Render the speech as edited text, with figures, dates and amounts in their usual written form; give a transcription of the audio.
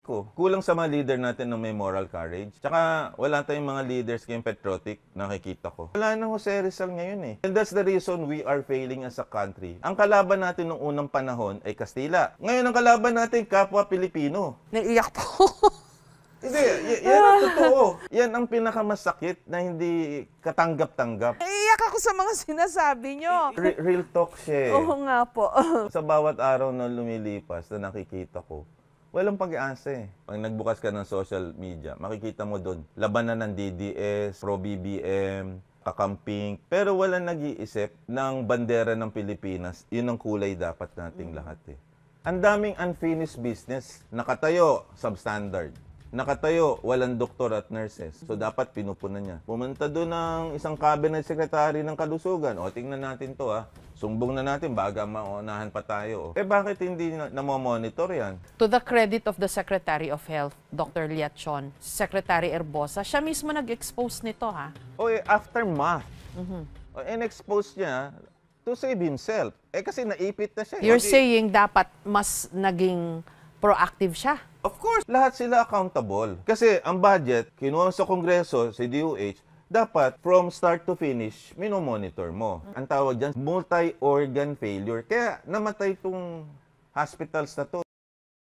Kulang sa mga leader natin ng may moral courage. Tsaka wala tayong mga leaders kayong patriotic, nakikita ko. Wala na Jose Rizal ngayon eh. And that's the reason we are failing as a country. Ang kalaban natin noong unang panahon ay Kastila. Ngayon ang kalaban natin kapwa Pilipino. Naiiyak po. Hindi, yan ang totoo. Yan ang pinakamasakit na hindi katanggap-tanggap. Naiiyak ako sa mga sinasabi nyo. Real talk siya eh. Oo nga po. Sa bawat araw na lumilipas na nakikita ko, walang pag-asa eh. Pag nagbukas ka ng social media, makikita mo doon, labanan ng DDS, pro-BBM, kakamping, pero walang nag-iisip ng bandera ng Pilipinas. Yun ang kulay dapat nating lahat eh. Ang daming unfinished business, nakatayo, substandard. Nakatayo, walang doktor at nurses. So, dapat pinupunan niya. Pumunta doon ng isang cabinet secretary ng kalusugan. O, tingnan natin to ha. Sumbong na natin, baga maunahan pa tayo. Eh, bakit hindi namomonitor yan? To the credit of the Secretary of Health, Dr. Liachon, Secretary Erbosa, siya mismo nag-expose nito ha. O, aftermath. O, in-expose niya to save himself. Eh, kasi naipit na siya. You're saying dapat mas naging proactive siya. Of course, lahat sila accountable. Kasi ang budget, kinuha sa Kongreso, si DOH, dapat from start to finish, minomonitor mo. Ang tawag dyan, multi-organ failure. Kaya namatay itong hospitals na to.